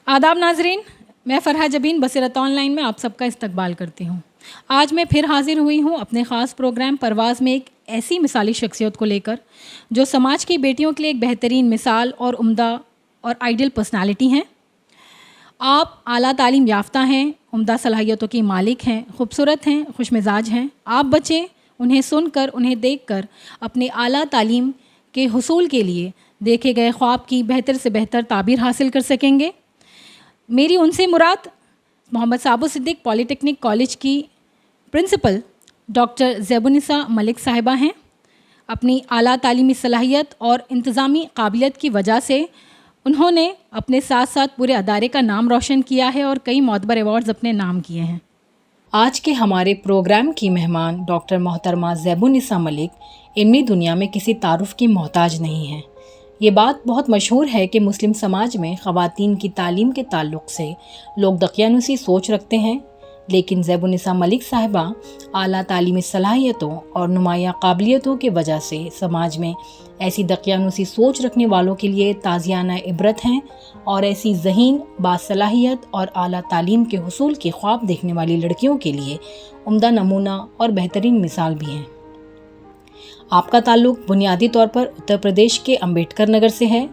आदाब नाजरीन, मैं फ़रहा जबीन बसीरत ऑनलाइन में आप सबका इस्तकबाल करती हूँ। आज मैं फिर हाजिर हुई हूँ अपने ख़ास प्रोग्राम परवाज़ में एक ऐसी मिसाली शख्सियत को लेकर जो समाज की बेटियों के लिए एक बेहतरीन मिसाल और उम्दा और आइडियल पर्सनालिटी हैं। आप आला तालीम याफ्ता हैं, उम्दा सलाहियतों की मालिक हैं, खूबसूरत हैं, खुशमिजाज हैं। आप बच्चे उन्हें सुनकर, उन्हें देखकर अपने आला तालीम के हुसूल के लिए देखे गए ख्वाब की बेहतर से बेहतर ताबीर हासिल कर सकेंगे। मेरी उनसे मुराद मोहम्मद साबु सिद्दीक पॉलीटेक्निक कॉलेज की प्रिंसिपल डॉक्टर ज़ैबुन्निसा मलिक साहिबा हैं। अपनी आला तालीमी सलाहियत और इंतज़ामी काबिलियत की वजह से उन्होंने अपने साथ साथ पूरे अदारे का नाम रोशन किया है और कई मोतबर अवार्ड्स अपने नाम किए हैं। आज के हमारे प्रोग्राम की मेहमान डॉक्टर मोहतरमा ज़ैबुन्निसा मलिक इल्मी दुनिया में किसी तारुफ़ की मोहताज नहीं हैं। ये बात बहुत मशहूर है कि मुस्लिम समाज में ख़वातीन की तालीम के ताल्लुक़ से लोग दकियानुसी सोच रखते हैं, लेकिन ज़ैबुन्निसा मलिक साहिबा आला तालीमी सलाहियतों और नुमाया काबिलियतों के वजह से समाज में ऐसी दकियानुसी सोच रखने वालों के लिए ताज़ियाना इबरत हैं और ऐसी ज़हीन बासलाहियत और आला तालीम के हुसूल के ख्वाब देखने वाली लड़कियों के लिए उम्दा नमूना और बेहतरीन मिसाल भी हैं। आपका ताल्लुक़ बुनियादी तौर पर उत्तर प्रदेश के अम्बेडकर नगर से है,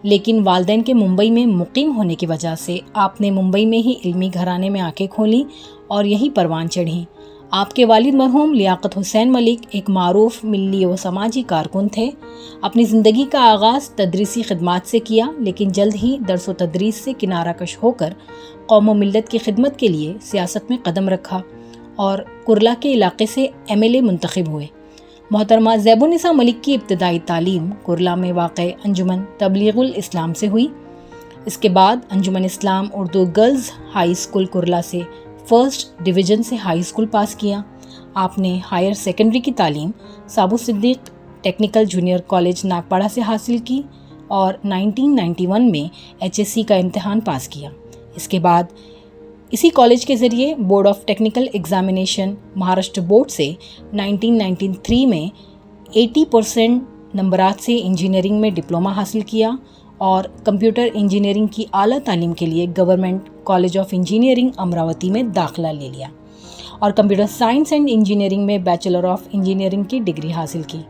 लेकिन वालदैन के मुंबई में मुकीम होने की वजह से आपने मुंबई में ही इल्मी घराने में आंखें खोलीं और यहीं परवान चढ़ीं। आपके वालिद मरहूम लियाकत हुसैन मलिक एक मारूफ मिल्ली व समाजी कारकुन थे। अपनी ज़िंदगी का आगाज़ तदरीसी खिदमात से किया, लेकिन जल्द ही दरस व तदरीस से किनारा कश होकर कौम व मिल्लत की खिदमत के लिए सियासत में कदम रखा और कुरला के इलाके से MLA मुंतखब हुए। मोहतरमा ज़ैबुन्निसा मलिक की इब्तदाई तालीम कुरला में वाक़े अंजुमन तबलीगुल इस्लाम से हुई। इसके बाद Anjuman Islam Urdu girls high school Kurla से फर्स्ट डिवीज़न से हाई स्कूल पास किया। आपने हायर सेकेंडरी की तालीम Saboo Siddik technical junior college Nagpada से हासिल की और 1991 में HSC का इम्तिहान पास किया। इसके बाद इसी कॉलेज के ज़रिए board of technical examination Maharashtra board से 1993 में 80% नंबरात से इंजीनियरिंग में डिप्लोमा हासिल किया और कंप्यूटर इंजीनियरिंग की आला तालीम के लिए government college of engineering Amravati में दाखिला ले लिया और कंप्यूटर साइंस एंड इंजीनियरिंग में बैचलर ऑफ इंजीनियरिंग की डिग्री हासिल की।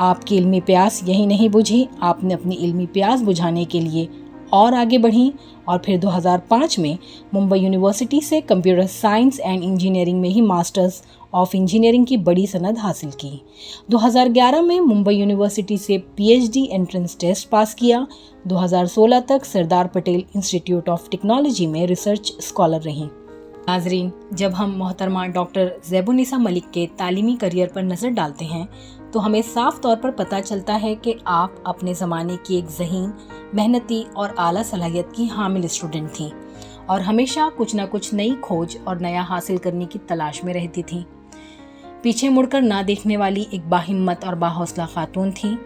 आपकी इल्मी प्यास यही नहीं बुझी, आपने अपनी इल्मी प्यास बुझाने के लिए और आगे बढ़ी और फिर 2005 में मुंबई यूनिवर्सिटी से कंप्यूटर साइंस एंड इंजीनियरिंग में ही मास्टर्स ऑफ इंजीनियरिंग की बड़ी सनद हासिल की। 2011 में मुंबई यूनिवर्सिटी से PhD एंट्रेंस टेस्ट पास किया। 2016 तक Sardar Patel institute of technology में रिसर्च स्कॉलर रहीं। नाजरीन, जब हम मोहतरमा डॉक्टर ज़ैबुन्निसा मलिक के तालीमी करियर पर नज़र डालते हैं तो हमें साफ तौर पर पता चलता है कि आप अपने ज़माने की एक ज़हीन, मेहनती और आला सलाहियत की हामिल स्टूडेंट थीं और हमेशा कुछ ना कुछ नई खोज और नया हासिल करने की तलाश में रहती थीं। पीछे मुड़कर ना देखने वाली एक बाहिम्मत और बाहौसला खातून थीं।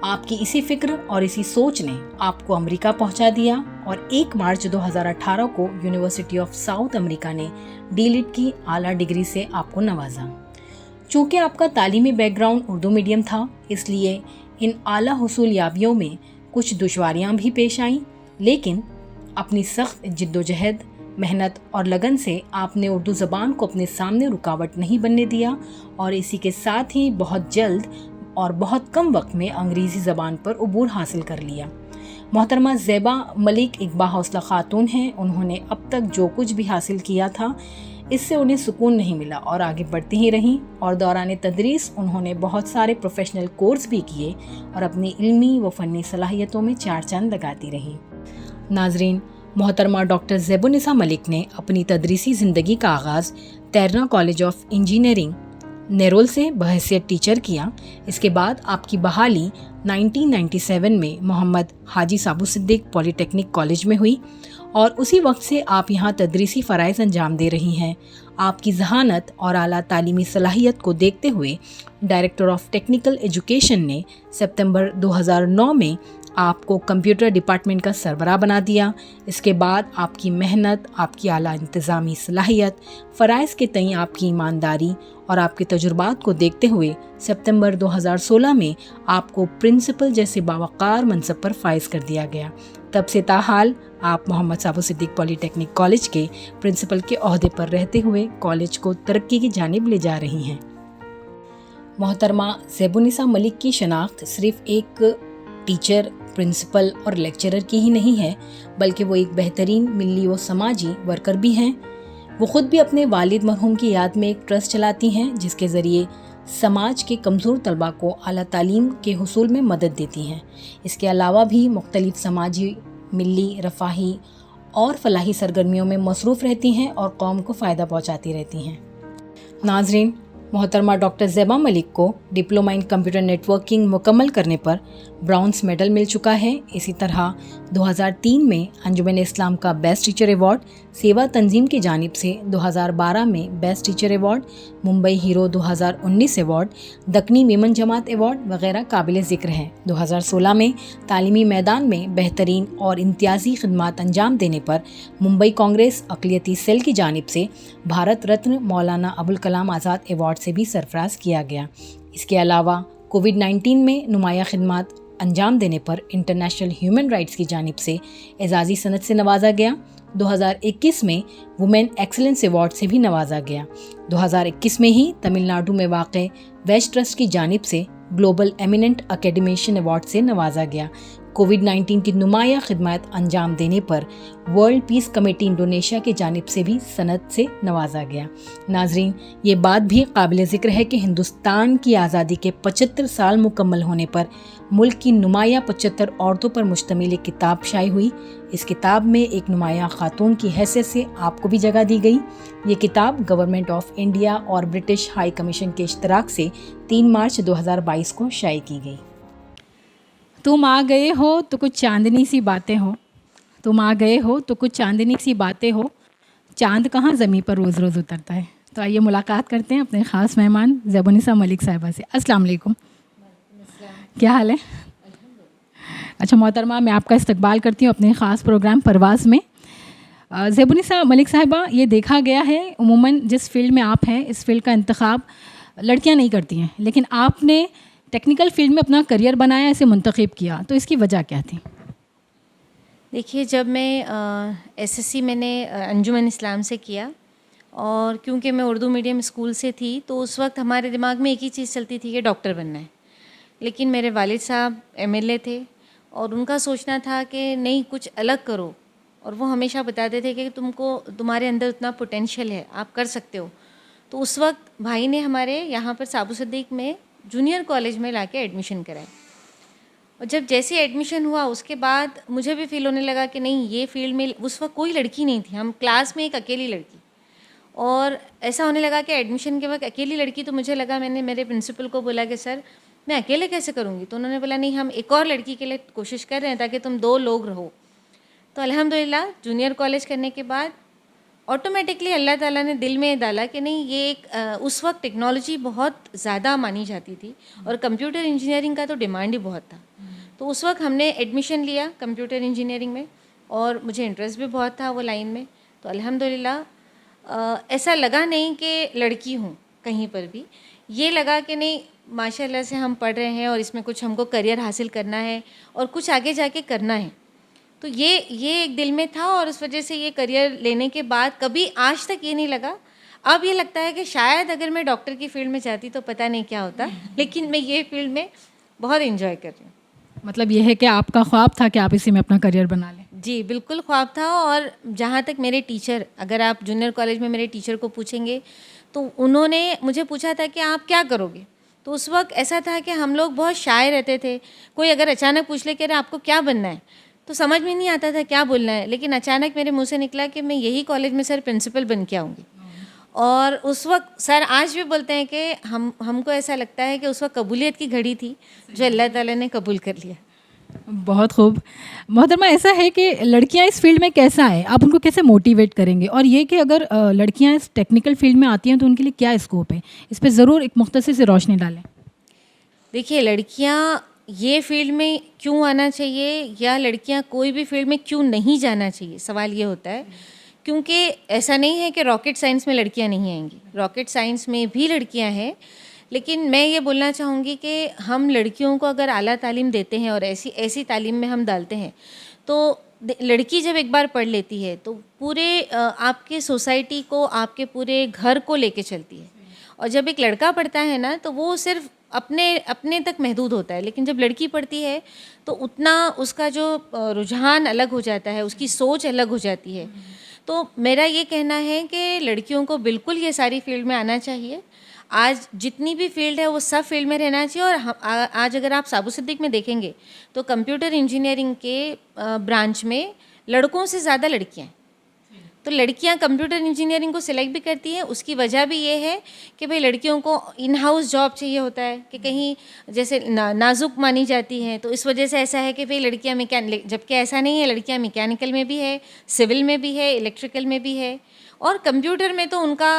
आपकी इसी फिक्र और इसी सोच ने आपको अमेरिका पहुंचा दिया और 1 मार्च 2018 को यूनिवर्सिटी ऑफ साउथ अमेरिका ने D.Litt की आला डिग्री से आपको नवाजा। चूँकि आपका तालीमी बैकग्राउंड उर्दू मीडियम था, इसलिए इन आला हुसूल याबियों में कुछ दुश्वारियाँ भी पेश आईं, लेकिन अपनी सख्त जिद्दोजहद, मेहनत और लगन से आपने उर्दू ज़बान को अपने सामने रुकावट नहीं बनने दिया और इसी के साथ ही बहुत जल्द और बहुत कम वक्त में अंग्रेज़ी ज़बान पर उबूर हासिल कर लिया। मोहतरमा ज़ैबा मलिक एक बाहौसला खातून हैं। उन्होंने अब तक जो कुछ भी हासिल किया था, इससे उन्हें सुकून नहीं मिला और आगे बढ़ती ही रहीं और दौरान तदरीस उन्होंने बहुत सारे प्रोफेशनल कोर्स भी किए और अपनी इल्मी व फ़नी सलाहियतों में चार चांद लगाती रहीं। नाजरीन, मोहतरमा डॉक्टर ज़ैबुन्निसा मलिक ने अपनी तदरीसी ज़िंदगी का आगाज़ तैरना कॉलेज ऑफ इंजीनियरिंग नेरोल से बहैसियत टीचर किया। इसके बाद आपकी बहाली 1997 में मोहम्मद हाजी साबु सिद्दीक पॉलीटेक्निक कॉलेज में हुई और उसी वक्त से आप यहाँ तदरीसी फ़राइज़ अंजाम दे रही हैं। आपकी ज़हानत और आला तालीमी सलाहियत को देखते हुए डायरेक्टर ऑफ टेक्निकल एजुकेशन ने सितंबर 2009 में आपको कंप्यूटर डिपार्टमेंट का सरबराह बना दिया। इसके बाद आपकी मेहनत, आपकी आला इंतज़ामी सलाहियत, फ़राइज़ के तई आपकी ईमानदारी और आपके तजुर्बात को देखते हुए सितंबर 2016 में आपको प्रिंसिपल जैसे बावकार मनसब पर फाइज कर दिया गया। तब से ताहाल आप मोहम्मद साबो सिद्दीक पॉलीटेक्निक कॉलेज के प्रिंसिपल के ओहदे पर रहते हुए कॉलेज को तरक्की की जानिब ले जा रही हैं। मोहतरमा ज़ेबुनिसा मलिक की शनाख्त सिर्फ एक टीचर, प्रिंसिपल और लेक्चरर की ही नहीं है, बल्कि वो एक बेहतरीन मिली व समाजी वर्कर भी हैं। वो ख़ुद भी अपने वालिद मरहूम की याद में एक ट्रस्ट चलाती हैं, जिसके ज़रिए समाज के कमज़ोर तलबा को आला तालीम के हुसूल में मदद देती हैं। इसके अलावा भी मुख्तलिफ समाजी, मिली, रफ़ाही और फलाही सरगर्मियों में मसरूफ़ रहती हैं और कौम को फ़ायदा पहुँचाती रहती हैं। नाज़रीन, मोहतरमा डॉक्टर ज़ेबा मलिक को डिप्लोमा इन कंप्यूटर नेटवर्किंग मुकम्मल करने पर ब्राउन्स मेडल मिल चुका है। इसी तरह 2003 में अंजुमन इस्लाम का बेस्ट टीचर अवार्ड, सेवा तंजीम की जानिब से 2012 में best teacher award, Mumbai hero 2019 award, Dakhni Memon Jamat award वगैरह काबिल ज़िक्र हैं। 2016 में तालीमी मैदान में बेहतरीन और इम्तियाज़ी खिदमात अंजाम देने पर मुंबई कांग्रेस अक़लियती सेल की जानिब से भारत रत्न मौलाना अबुल कलाम आज़ाद अवार्ड से भी सरफराज किया गया। इसके अलावा कोविड-19 में नुमाया खिदमात अंजाम देने पर इंटरनेशनल ह्यूमन राइट्स की जानिब से एजाज़ी सनद से नवाजा गया। 2021 में वुमेन एक्सीलेंस अवार्ड से भी नवाजा गया। 2021 में ही तमिलनाडु में वाक़ वेस्ट ट्रस्ट की जानिब से ग्लोबल एमिनेंट एकेडमिशियन अवार्ड से नवाजा गया। कोविड-19 की नुमाया खिदमत अंजाम देने पर वर्ल्ड पीस कमेटी इंडोनेशिया की जानिब से भी सनद से नवाजा गया। नाजरीन, ये बात भी काबिल ज़िक्र है कि हिंदुस्तान की आज़ादी के 75 साल मुकम्मल होने पर मुल्क की नुमाया 75 औरतों पर मुश्तमिल एक किताब शाये हुई। इस किताब में एक नुमाया खातून की हैसियत से आपको भी जगह दी गई। ये किताब गवर्नमेंट ऑफ इंडिया और ब्रिटिश हाई कमीशन के इश्तराक से 3 मार्च 2022 को शाये की गई। तुम आ गए हो तो कुछ चांदनी सी बातें हो, तुम आ गए हो तो कुछ चांदनी सी बातें हो, चांद कहाँ ज़मीं पर रोज़ रोज़ उतरता है। तो आइए मुलाकात करते हैं अपने ख़ास मेहमान ज़ेबुनिसा मलिक साहिबा से। अस्सलाम वालेकुम, क्या हाल है? अच्छा मोहतरमा, मैं आपका इस्तकबाल करती हूँ अपने ख़ास प्रोग्राम परवाज़ में। ज़ेबुनिसा मलिक साहिबा, ये देखा गया है उमूमन जिस फील्ड में आप हैं, इस फील्ड का इंतखाब लड़कियाँ नहीं करती हैं, लेकिन आपने टेक्निकल फील्ड में अपना करियर बनाया, इसे मुंतखब किया, तो इसकी वजह क्या थी? देखिए, जब मैं एसएससी मैंने अंजुमन इस्लाम से किया, और क्योंकि मैं उर्दू मीडियम स्कूल से थी तो उस वक्त हमारे दिमाग में एक ही चीज़ चलती थी कि डॉक्टर बनना है। लेकिन मेरे वालिद साहब एमएलए थे और उनका सोचना था कि नहीं, कुछ अलग करो, और वो हमेशा बताते थे कि तुम्हारे अंदर उतना पोटेंशियल है, आप कर सकते हो। तो उस वक्त भाई ने हमारे यहाँ पर साबो सिद्दीक में जूनियर कॉलेज में लाके एडमिशन कराया, और जब जैसे एडमिशन हुआ उसके बाद मुझे भी फील होने लगा कि नहीं, ये फील्ड में उस वक्त कोई लड़की नहीं थी, हम क्लास में एक अकेली लड़की, और ऐसा होने लगा कि एडमिशन के वक्त अकेली लड़की। तो मुझे लगा, मैंने मेरे प्रिंसिपल को बोला कि सर मैं अकेले कैसे करूँगी? तो उन्होंने बोला नहीं, हम एक और लड़की के लिए कोशिश कर रहे हैं ताकि तुम 2 लोग रहो। तो अल्हम्दुलिल्लाह जूनियर कॉलेज करने के बाद ऑटोमेटिकली अल्लाह ताला ने दिल में डाला कि नहीं, ये एक उस वक्त टेक्नोलॉजी बहुत ज़्यादा मानी जाती थी और कंप्यूटर इंजीनियरिंग का तो डिमांड ही बहुत था। तो उस वक्त हमने एडमिशन लिया कंप्यूटर इंजीनियरिंग में, और मुझे इंटरेस्ट भी बहुत था वो लाइन में। तो अल्हम्दुलिल्लाह ऐसा लगा नहीं कि लड़की हूँ कहीं पर भी, ये लगा कि नहीं, माशाल्लाह से हम पढ़ रहे हैं और इसमें कुछ हमको करियर हासिल करना है और कुछ आगे जाके करना है। तो ये एक दिल में था, और उस वजह से ये करियर लेने के बाद कभी आज तक ये नहीं लगा। अब ये लगता है कि शायद अगर मैं डॉक्टर की फील्ड में जाती तो पता नहीं क्या होता, लेकिन मैं ये फील्ड में बहुत एंजॉय कर रही हूँ। मतलब ये है कि आपका ख्वाब था कि आप इसी में अपना करियर बना लें? जी बिल्कुल ख्वाब था। और जहाँ तक मेरे टीचर, अगर आप जूनियर कॉलेज में मेरे टीचर को पूछेंगे तो उन्होंने मुझे पूछा था कि आप क्या करोगे, तो उस वक्त ऐसा था कि हम लोग बहुत शाय रहते थे। कोई अगर अचानक पूछ ले कि अरे आपको क्या बनना है, तो समझ में नहीं आता था क्या बोलना है, लेकिन अचानक मेरे मुंह से निकला कि मैं यही कॉलेज में सर प्रिंसिपल बन के आऊँगी। और उस वक्त सर आज भी बोलते हैं कि हमको ऐसा लगता है कि उस वक्त कबूलियत की घड़ी थी जो अल्लाह ताला ने कबूल कर लिया। बहुत खूब। मोहतरमा, ऐसा है कि लड़कियां इस फील्ड में कैसा है, आप उनको कैसे मोटिवेट करेंगे, और ये कि अगर लड़कियां इस टेक्निकल फील्ड में आती हैं तो उनके लिए क्या स्कोप है, इस पर ज़रूर एक मुख्तसर से रोशनी डालें। देखिए, लड़कियां ये फील्ड में क्यों आना चाहिए या लड़कियां कोई भी फील्ड में क्यों नहीं जाना चाहिए, सवाल ये होता है। क्योंकि ऐसा नहीं है कि रॉकेट साइंस में लड़कियां नहीं आएंगी, रॉकेट साइंस में भी लड़कियां हैं। लेकिन मैं ये बोलना चाहूँगी कि हम लड़कियों को अगर आला तालीम देते हैं और ऐसी तालीम में हम डालते हैं तो लड़की जब एक बार पढ़ लेती है तो पूरे आपके सोसाइटी को, आपके पूरे घर को लेके चलती है। और जब एक लड़का पढ़ता है ना तो वो सिर्फ अपने अपने तक महदूद होता है, लेकिन जब लड़की पढ़ती है तो उतना उसका जो रुझान अलग हो जाता है, उसकी सोच अलग हो जाती है। तो मेरा ये कहना है कि लड़कियों को बिल्कुल ये सारी फील्ड में आना चाहिए। आज जितनी भी फील्ड है वो सब फील्ड में रहना चाहिए। और आज अगर आप साबु सिद्दीक में देखेंगे तो कंप्यूटर इंजीनियरिंग के ब्रांच में लड़कों से ज़्यादा लड़कियां हैं। तो लड़कियां कंप्यूटर इंजीनियरिंग को सिलेक्ट भी करती हैं। उसकी वजह भी ये है कि भाई लड़कियों को इन हाउस जॉब चाहिए होता है कि कहीं जैसे नाजुक मानी जाती हैं, तो इस वजह से ऐसा है कि भाई लड़कियां मैकेनिक, जबकि ऐसा नहीं है। लड़कियां मैकेनिकल में भी है, सिविल में भी है, इलेक्ट्रिकल में भी है, और कंप्यूटर में तो उनका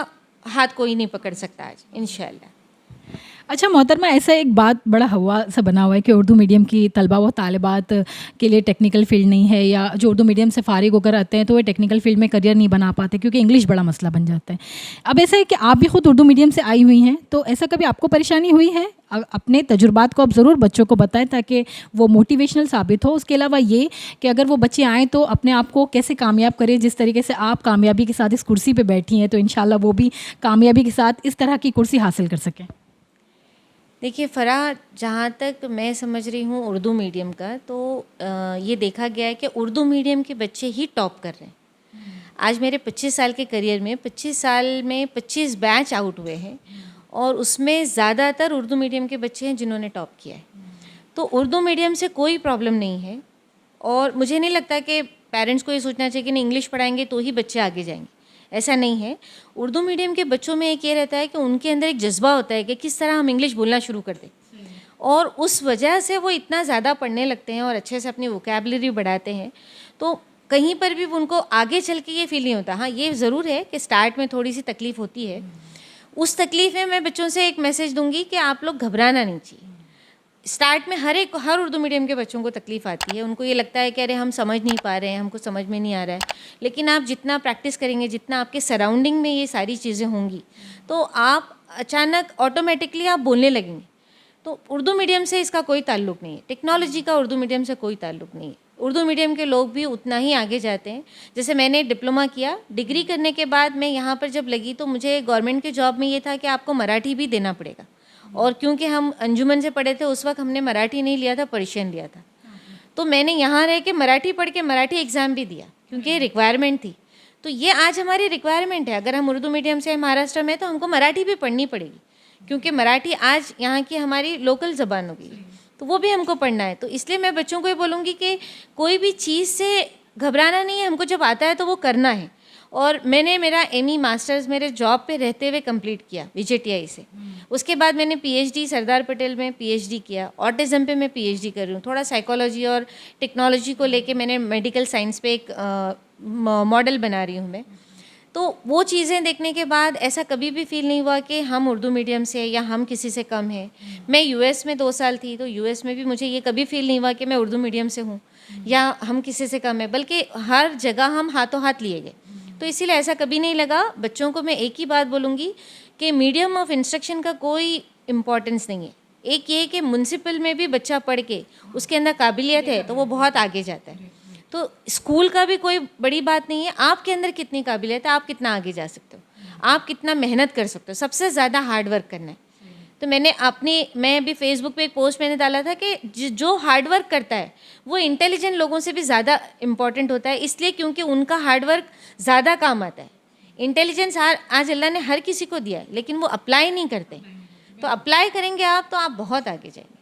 हाथ कोई नहीं पकड़ सकता आज इंशाल्लाह। अच्छा मोहतरमा, ऐसा एक बात बड़ा हवा सा बना हुआ है कि उर्दू मीडियम की तलबा व तालिबात के लिए टेक्निकल फील्ड नहीं है, या जो उर्दू मीडियम से फ़ारिग होकर आते हैं तो वो टेक्निकल फील्ड में करियर नहीं बना पाते क्योंकि इंग्लिश बड़ा मसला बन जाता है। अब ऐसा है कि आप भी खुद उर्दू मीडियम से आई हुई हैं, तो ऐसा कभी आपको परेशानी हुई है? अपने तजुर्बात को आप ज़रूर बच्चों को बताएं ताकि वो मोटिवेशनल साबित हो। उसके अलावा ये कि अगर वो बच्चे आएँ तो अपने आप को कैसे कामयाब करें, जिस तरीके से आप कामयाबी के साथ इस कुर्सी पे बैठी हैं, तो इंशाल्लाह वो भी कामयाबी के साथ इस तरह की कुर्सी हासिल कर सकें। देखिए फ़राह, जहाँ तक मैं समझ रही हूँ उर्दू मीडियम का, तो ये देखा गया है कि उर्दू मीडियम के बच्चे ही टॉप कर रहे हैं। आज मेरे 25 साल के करियर में 25 साल में 25 बैच आउट हुए हैं, और उसमें ज़्यादातर उर्दू मीडियम के बच्चे हैं जिन्होंने टॉप किया है। तो उर्दू मीडियम से कोई प्रॉब्लम नहीं है, और मुझे नहीं लगता कि पेरेंट्स को ये सोचना चाहिए कि नहीं इंग्लिश पढ़ाएंगे तो ही बच्चे आगे जाएंगे। ऐसा नहीं है। उर्दू मीडियम के बच्चों में एक ये रहता है कि उनके अंदर एक जज्बा होता है कि किस तरह हम इंग्लिश बोलना शुरू कर दें, और उस वजह से वो इतना ज़्यादा पढ़ने लगते हैं और अच्छे से अपनी वोकैबलरी बढ़ाते हैं। तो कहीं पर भी उनको आगे चल के ये फील नहीं होता। हाँ, ये ज़रूर है कि स्टार्ट में थोड़ी सी तकलीफ़ होती है। उस तकलीफ़ में मैं बच्चों से एक मैसेज दूंगी कि आप लोग घबराना नहीं चाहिए। स्टार्ट में हर उर्दू मीडियम के बच्चों को तकलीफ़ आती है। उनको ये लगता है कि अरे हम समझ नहीं पा रहे हैं, हमको समझ में नहीं आ रहा है। लेकिन आप जितना प्रैक्टिस करेंगे, जितना आपके सराउंडिंग में ये सारी चीज़ें होंगी, तो आप अचानक ऑटोमेटिकली आप बोलने लगेंगे। तो उर्दू मीडियम से इसका कोई ताल्लुक़ नहीं है, टेक्नोलॉजी का उर्दू मीडियम से कोई ताल्लुक़ नहीं है। उर्दू मीडियम के लोग भी उतना ही आगे जाते हैं। जैसे मैंने डिप्लोमा किया, डिग्री करने के बाद मैं यहाँ पर जब लगी तो मुझे गवर्नमेंट के जॉब में ये था कि आपको मराठी भी देना पड़ेगा, और क्योंकि हम अंजुमन से पढ़े थे उस वक्त हमने मराठी नहीं लिया था, पर्शियन लिया था। तो मैंने यहाँ रह के मराठी पढ़ के मराठी एग्ज़ाम भी दिया क्योंकि ये रिक्वायरमेंट थी। तो ये आज हमारी रिक्वायरमेंट है। अगर हम उर्दू मीडियम से महाराष्ट्र में तो हमको मराठी भी पढ़नी पड़ेगी, क्योंकि मराठी आज यहाँ की हमारी लोकल ज़बान हो गई है, तो वो भी हमको पढ़ना है। तो इसलिए मैं बच्चों को ये बोलूँगी कि कोई भी चीज़ से घबराना नहीं है, हमको जब आता है तो वो करना है। और मैंने मेरा एमई मास्टर्स मेरे जॉब पे रहते हुए कंप्लीट किया विजेटीआई से। उसके बाद मैंने पीएचडी सरदार पटेल में पीएचडी किया। ऑटिज़म पे मैं पीएचडी कर रही हूँ। थोड़ा साइकोलॉजी और टेक्नोलॉजी को लेके मैंने मेडिकल साइंस पे एक मॉडल बना रही हूँ मैं। तो वो चीज़ें देखने के बाद ऐसा कभी भी फील नहीं हुआ कि हम उर्दू मीडियम से या हम किसी से कम हैं। मैं यूएस में 2 साल थी, तो यूएस में भी मुझे ये कभी फील नहीं हुआ कि मैं उर्दू मीडियम से हूँ या हम किसी से कम है, बल्कि हर जगह हम हाथों हाथ लिए गए। तो इसीलिए ऐसा कभी नहीं लगा। बच्चों को मैं एक ही बात बोलूँगी कि मीडियम ऑफ इंस्ट्रक्शन का कोई इम्पोर्टेंस नहीं है। एक ये कि म्यूनसिपल में भी बच्चा पढ़ के उसके अंदर काबिलियत है तो वो बहुत आगे जाता है। तो स्कूल का भी कोई बड़ी बात नहीं है, आपके अंदर कितनी काबिलियत है, आप कितना आगे जा सकते हो, आप कितना मेहनत कर सकते हो। सबसे ज़्यादा हार्ड वर्क करना है। तो मैं अभी फेसबुक पे एक पोस्ट मैंने डाला था कि जो हार्ड वर्क करता है वो इंटेलिजेंट लोगों से भी ज़्यादा इम्पॉर्टेंट होता है, इसलिए क्योंकि उनका हार्ड वर्क ज़्यादा काम आता है। इंटेलिजेंस आज अल्लाह ने हर किसी को दिया है, लेकिन वो अप्लाई नहीं करते। तो अप्लाई करेंगे आप तो आप बहुत आगे जाएंगे।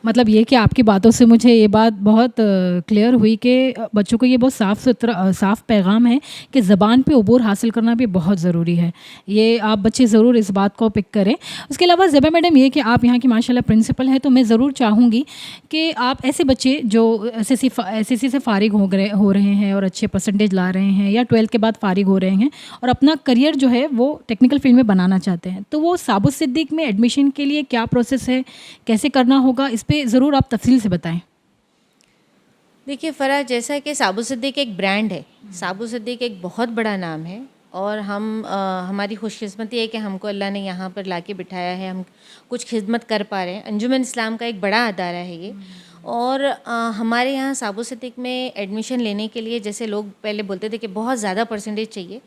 मतलब ये कि आपकी बातों से मुझे ये बात बहुत क्लियर हुई कि बच्चों को ये बहुत साफ़ पैगाम है कि ज़बान पे अबूर हासिल करना भी बहुत ज़रूरी है। ये आप बच्चे ज़रूर इस बात को पिक करें। उसके अलावा ज़ेबा मैडम, ये कि आप यहाँ की माशाल्लाह प्रिंसिपल हैं, तो मैं ज़रूर चाहूँगी कि आप ऐसे बच्चे जो एसएससी से फ़ारिग हो रहे हैं और अच्छे परसेंटेज ला रहे हैं, या 12th के बाद फ़ारिग हो रहे हैं और अपना करियर जो है वो टेक्निकल फील्ड में बनाना चाहते हैं, तो वो साबु सिद्दीक में एडमिशन के लिए क्या प्रोसेस है, कैसे करना होगा, इस पे ज़रूर आप तफसील से बताएं। देखिए फ़राह, जैसा कि साबु सिद्दीक एक ब्रांड है, साबु सिद्दीक एक बहुत बड़ा नाम है, और हमारी खुशकिस्मती है कि हमको अल्लाह ने यहाँ पर लाके बिठाया है, हम कुछ खिदमत कर पा रहे हैं। अंजुमन इस्लाम का एक बड़ा अदारा है ये, और हमारे यहाँ साबो सिद्दीक में एडमिशन लेने के लिए जैसे लोग पहले बोलते थे कि बहुत ज़्यादा परसेंटेज चाहिए,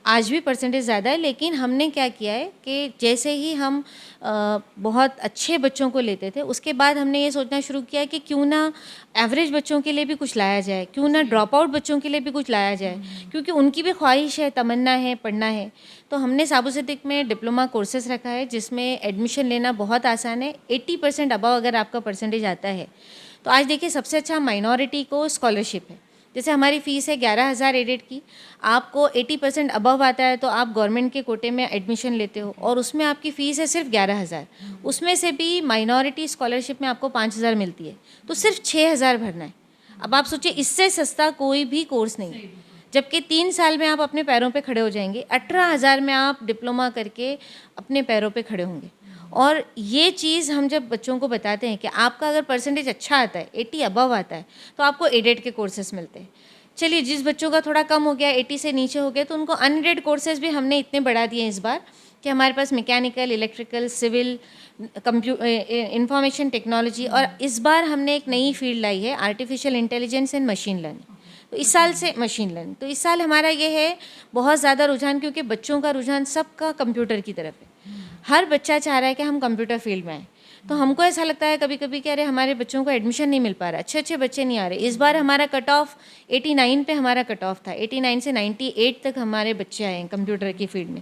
आज भी परसेंटेज ज़्यादा है, लेकिन हमने क्या किया है कि जैसे ही हम बहुत अच्छे बच्चों को लेते थे, उसके बाद हमने ये सोचना शुरू किया कि क्यों ना एवरेज बच्चों के लिए भी कुछ लाया जाए, क्यों ना ड्रॉप आउट बच्चों के लिए भी कुछ लाया जाए, क्योंकि उनकी भी ख्वाहिश है, तमन्ना है, पढ़ना है। तो हमने साबो सिद्दीक में डिप्लोमा कोर्सेज़ रखा है जिसमें एडमिशन लेना बहुत आसान है। 80% अबव अगर आपका परसेंटेज आता है तो आज देखिए सबसे अच्छा माइनॉरिटी को स्कॉलरशिप है। जैसे हमारी फ़ीस है 11,000 एडेड की, आपको 80% अबव आता है तो आप गवर्नमेंट के कोटे में एडमिशन लेते हो और उसमें आपकी फ़ीस है सिर्फ 11,000। उसमें से भी माइनॉरिटी स्कॉलरशिप में आपको 5,000 मिलती है, तो सिर्फ 6,000 भरना है। अब आप सोचिए इससे सस्ता कोई भी कोर्स नहीं है, जबकि 3 साल में आप अपने पैरों पे खड़े हो जाएंगे। 18,000 में आप डिप्लोमा करके अपने पैरों पे खड़े होंगे। और ये चीज़ हम जब बच्चों को बताते हैं कि आपका अगर परसेंटेज अच्छा आता है, 80 अबव आता है, तो आपको एडेड के कोर्सेज मिलते हैं। चलिए जिस बच्चों का थोड़ा कम हो गया, 80 से नीचे हो गया, तो उनको अनएडेड कोर्सेज भी हमने इतने बढ़ा दिए इस बार कि हमारे पास mechanical, electrical, civil, information technology, और इस बार हमने एक नई फील्ड लाई है artificial intelligence and machine learning. तो इस साल से मशीन लर्निंग, तो इस साल हमारा ये है बहुत ज़्यादा रुझान, क्योंकि बच्चों का रुझान सबका कंप्यूटर की तरफ है। हर बच्चा चाह रहा है कि हम कंप्यूटर फील्ड में आएँ। तो हमको ऐसा लगता है कभी कभी कि अरे हमारे बच्चों को एडमिशन नहीं मिल पा रहा, अच्छे अच्छे बच्चे नहीं आ रहे। इस बार हमारा कट ऑफ 89 पे हमारा कट ऑफ था, 89 से 98 तक हमारे बच्चे आए हैं कंप्यूटर की फील्ड में।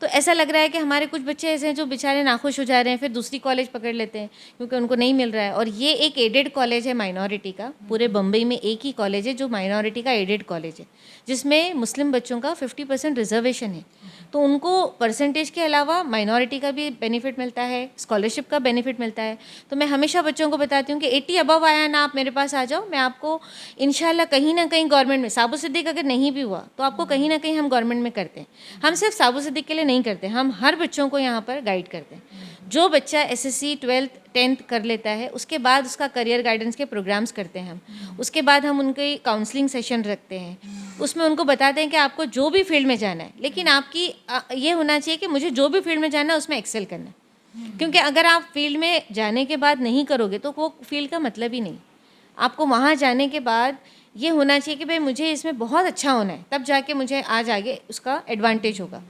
तो ऐसा लग रहा है कि हमारे कुछ बच्चे ऐसे हैं जो बेचारे नाखुश हो जा रहे हैं, फिर दूसरी कॉलेज पकड़ लेते हैं क्योंकि उनको नहीं मिल रहा है। और ये एक एडेड कॉलेज है माइनॉरिटी का, पूरे बम्बई में एक ही कॉलेज है जो माइनॉरिटी का एडेड कॉलेज है, जिसमें मुस्लिम बच्चों का 50% रिजर्वेशन है। तो उनको परसेंटेज के अलावा माइनॉरिटी का भी बेनिफिट मिलता है, स्कॉलरशिप का बेनिफिट मिलता है। तो मैं हमेशा बच्चों को बताती हूँ कि 80 अबव आया ना, आप मेरे पास आ जाओ, मैं आपको इंशाल्लाह कहीं ना कहीं गवर्नमेंट में, साबो सिद्दीक अगर नहीं भी हुआ तो आपको कहीं ना कहीं हम गवर्नमेंट में करते हैं। हम सिर्फ साबो सिद्दीक के लिए नहीं करते, हम हर बच्चों को यहाँ पर गाइड करते हैं। जो बच्चा एसएससी 12th 10th कर लेता है उसके बाद उसका करियर गाइडेंस के प्रोग्राम्स करते हैं हम। उसके बाद हम उनके काउंसलिंग सेशन रखते हैं, उसमें उनको बताते हैं कि आपको जो भी फील्ड में जाना है, लेकिन आपकी ये होना चाहिए कि मुझे जो भी फील्ड में जाना है उसमें एक्सेल करना है। क्योंकि अगर आप फील्ड में जाने के बाद नहीं करोगे तो वो फील्ड का मतलब ही नहीं। आपको वहाँ जाने के बाद ये होना चाहिए कि भाई मुझे इसमें बहुत अच्छा होना है, तब जाके मुझे आज आगे उसका एडवांटेज होगा।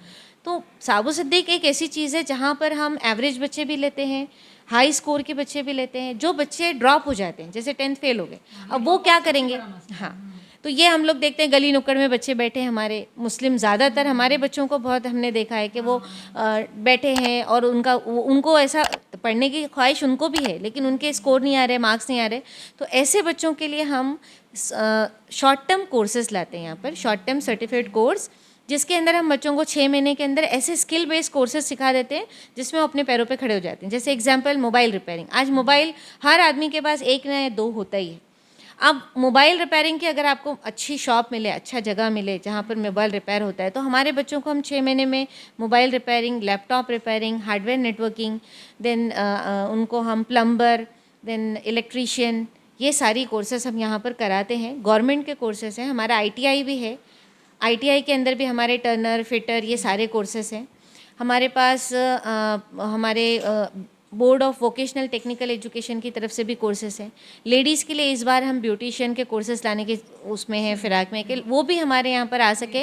तो साबो सिद्दीक एक ऐसी चीज़ है जहाँ पर हम एवरेज बच्चे भी लेते हैं, हाई स्कोर के बच्चे भी लेते हैं। जो बच्चे ड्रॉप हो जाते हैं, जैसे 10th फेल हो गए, अब वो क्या करेंगे? हाँ, तो ये हम लोग देखते हैं गली नुक्कड़ में बच्चे बैठे हैं हमारे, मुस्लिम ज़्यादातर हमारे बच्चों को बहुत हमने देखा है कि वो बैठे हैं और उनको ऐसा पढ़ने की ख्वाहिश उनको भी है, लेकिन उनके स्कोर नहीं आ रहे, मार्क्स नहीं आ रहे। तो ऐसे बच्चों के लिए हम शॉर्ट टर्म कोर्सेज़ लाते हैं यहाँ पर, शॉर्ट टर्म सर्टिफिकेट कोर्स, जिसके अंदर हम बच्चों को 6 महीने के अंदर ऐसे स्किल बेस्ड कोर्सेज सिखा देते हैं जिसमें वो अपने पैरों पे खड़े हो जाते हैं। जैसे एग्जांपल मोबाइल रिपेयरिंग, आज मोबाइल हर आदमी के पास एक ना दो होता ही है। अब मोबाइल रिपेयरिंग की अगर आपको अच्छी शॉप मिले, अच्छा जगह मिले जहाँ पर मोबाइल रिपेयर होता है, तो हमारे बच्चों को हम 6 महीने में mobile repairing, laptop repairing, hardware networking, then उनको हम प्लम्बर, देन इलेक्ट्रीशियन, ये सारी कोर्सेज हम यहाँ पर कराते हैं। गवर्नमेंट के कोर्सेज हैं, हमारा ITI भी है, ITI के अंदर भी हमारे टर्नर, फिटर, ये सारे कोर्सेज हैं। हमारे पास हमारे board of vocational technical education की तरफ से भी कोर्सेज हैं। लेडीज़ के लिए इस बार हम ब्यूटिशियन के कोर्सेज लाने के उसमें हैं, फिराक में, कि वो भी हमारे यहाँ पर आ सके।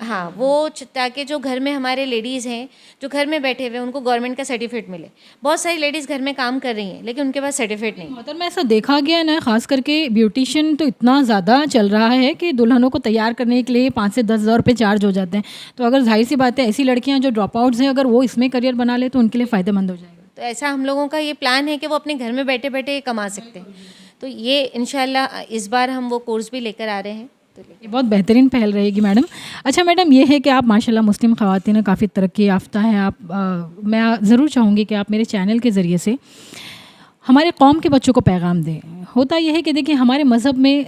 हाँ, वो ताकि जो घर में हमारे लेडीज़ हैं जो घर में बैठे हुए, उनको गवर्नमेंट का सर्टिफिकेट मिले। बहुत सारी लेडीज़ घर में काम कर रही हैं लेकिन उनके पास सर्टिफिकेट नहीं। मतलब मैं ऐसा देखा गया है ना, खास करके ब्यूटिशियन तो इतना ज़्यादा चल रहा है कि दुल्हनों को तैयार करने के लिए 5 से 10 हज़ार रुपये चार्ज हो जाते हैं। तो अगर जाहिर सी बात है ऐसी लड़कियाँ जो ड्रॉप आउट्स हैं, अगर वो इसमें करियर बना ले तो उनके लिए फ़ायदेमंद हो जाएगा। तो ऐसा हम लोगों का ये प्लान है कि वो अपने घर में बैठे बैठे कमा सकते हैं। तो ये इंशाल्लाह इस बार हम वो कोर्स भी लेकर आ रहे हैं। तो ये बहुत बेहतरीन पहल रहेगी मैडम। अच्छा मैडम, ये है कि आप माशाल्लाह मुस्लिम ख़वातीन काफ़ी तरक्की याफ्ता हैं आप। मैं ज़रूर चाहूँगी कि आप मेरे चैनल के ज़रिए से हमारे कौम के बच्चों को पैगाम दें। होता यह है कि देखिए हमारे मज़हब में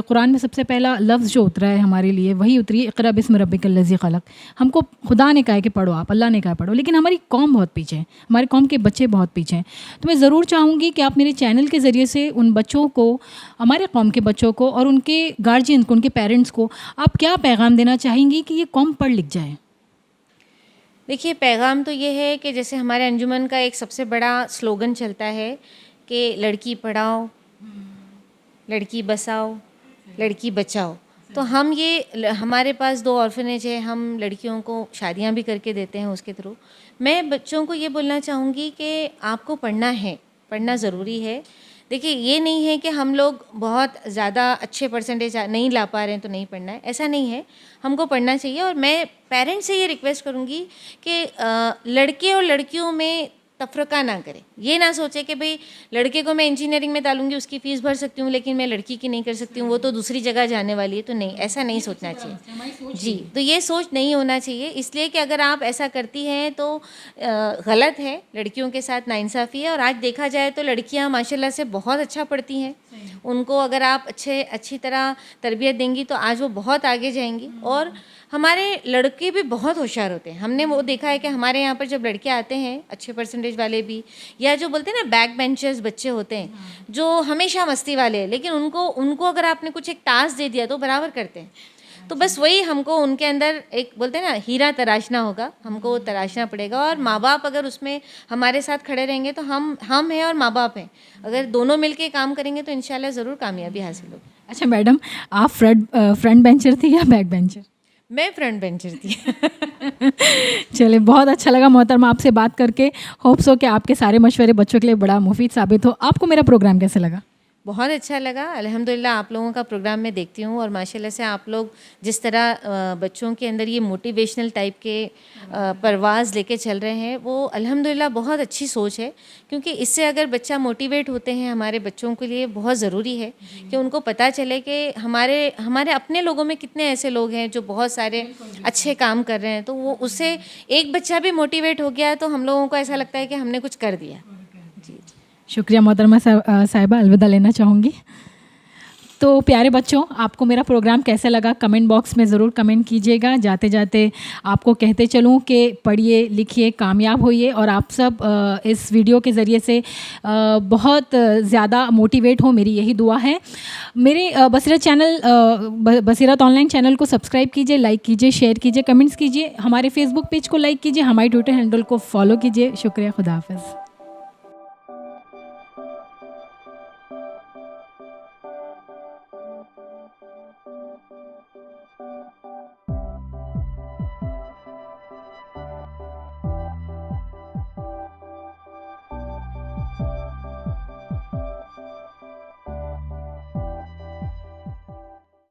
कुरान में सबसे पहला लफ्ज़ जो उतरा है हमारे लिए वही उतरी, इक़रा बिस्म रब्बिकल लज़ी ख़लक़। हमको खुदा ने कहा है कि पढ़ो, आप अल्लाह ने कहा पढ़ो, लेकिन हमारी कौम बहुत पीछे है, हमारे कौम के बच्चे बहुत पीछे हैं। तो मैं ज़रूर चाहूँगी कि आप मेरे चैनल के ज़रिए से उन बच्चों को, हमारे कौम के बच्चों को और उनके गार्जियन को, उनके पेरेंट्स को आप क्या पैगाम देना चाहेंगी कि ये कौम पढ़ लिख जाए? देखिए, पैगाम तो ये है कि जैसे हमारे अंजुमन का एक सबसे बड़ा स्लोगन चलता है कि लड़की पढ़ाओ लड़की बसाओ, लड़की बचाओ। तो हम ये हमारे पास 2 ऑर्फनेज है, हम लड़कियों को शादियां भी करके देते हैं उसके थ्रू। मैं बच्चों को ये बोलना चाहूँगी कि आपको पढ़ना है, पढ़ना ज़रूरी है। देखिए, ये नहीं है कि हम लोग बहुत ज़्यादा अच्छे परसेंटेज नहीं ला पा रहे हैं तो नहीं पढ़ना है, ऐसा नहीं है। हमको पढ़ना चाहिए। और मैं पेरेंट्स से ये रिक्वेस्ट करूँगी कि लड़के और लड़कियों में तफ़रक़ा ना करें। ये ना सोचे कि भाई लड़के को मैं इंजीनियरिंग में डालूंगी, उसकी फ़ीस भर सकती हूँ, लेकिन मैं लड़की की नहीं कर सकती हूँ, वो तो दूसरी जगह जाने वाली है। तो नहीं, ऐसा नहीं सोचना चाहिए जी। तो ये सोच नहीं होना चाहिए, इसलिए कि अगर आप ऐसा करती हैं तो गलत है, लड़कियों के साथ नाइंसाफ़ी है। और आज देखा जाए तो लड़कियाँ माशाल्लाह से बहुत अच्छा पढ़ती हैं। उनको अगर आप अच्छी तरह तरबियत देंगी तो आज वो बहुत आगे जाएंगी। और हमारे लड़के भी बहुत होशियार होते हैं। हमने वो देखा है कि हमारे यहाँ पर जब लड़के आते हैं अच्छे परसेंटेज वाले भी, या जो बोलते हैं ना बैक बेंचर्स बच्चे होते हैं, जो हमेशा मस्ती वाले हैं, लेकिन उनको अगर आपने कुछ एक टास्क दे दिया तो बराबर करते हैं। तो बस वही हमको उनके अंदर एक बोलते हैं ना हीरा तराशना होगा, हमको वो तराशना पड़ेगा। और माँ बाप अगर उसमें हमारे साथ खड़े रहेंगे तो हम हैं और माँ बाप हैं, अगर दोनों मिलके काम करेंगे तो इंशाल्लाह ज़रूर कामयाबी हासिल होगी। अच्छा मैडम, आप फ्रंट बेंचर थी या बैक बेंचर? मैं फ्रंट बेंचर थी। चलिए, बहुत अच्छा लगा मोहतरमा आपसे बात करके। होप्स हो कि आपके सारे मशवरे बच्चों के लिए बड़ा मुफीद साबित हो। आपको मेरा प्रोग्राम कैसे लगा? बहुत अच्छा लगा अल्हम्दुलिल्लाह। आप लोगों का प्रोग्राम मैं देखती हूँ और माशाल्लाह से आप लोग जिस तरह बच्चों के अंदर ये मोटिवेशनल टाइप के परवाज़ लेके चल रहे हैं, वो अल्हम्दुलिल्लाह बहुत अच्छी सोच है। क्योंकि इससे अगर बच्चा मोटिवेट होते हैं, हमारे बच्चों के लिए बहुत ज़रूरी है कि उनको पता चले कि हमारे अपने लोगों में कितने ऐसे लोग हैं जो बहुत सारे अच्छे काम कर रहे हैं। तो वो उससे एक बच्चा भी मोटिवेट हो गया तो हम लोगों को ऐसा लगता है कि हमने कुछ कर दिया। जी, शुक्रिया मोहतरमा साहिबा, अलविदा लेना चाहूँगी। तो प्यारे बच्चों, आपको मेरा प्रोग्राम कैसा लगा कमेंट बॉक्स में ज़रूर कमेंट कीजिएगा। जाते जाते आपको कहते चलूँ कि पढ़िए, लिखिए, कामयाब होइए और आप सब इस वीडियो के ज़रिए से बहुत ज़्यादा मोटिवेट हो, मेरी यही दुआ है। मेरे बसीरत ऑनलाइन चैनल को सब्सक्राइब कीजिए, लाइक कीजिए, शेयर कीजिए, कमेंट्स कीजिए, हमारे फेसबुक पेज को लाइक कीजिए, हमारे ट्विटर हैंडल को फॉलो कीजिए। शुक्रिया, खुदा हाफ़िज़।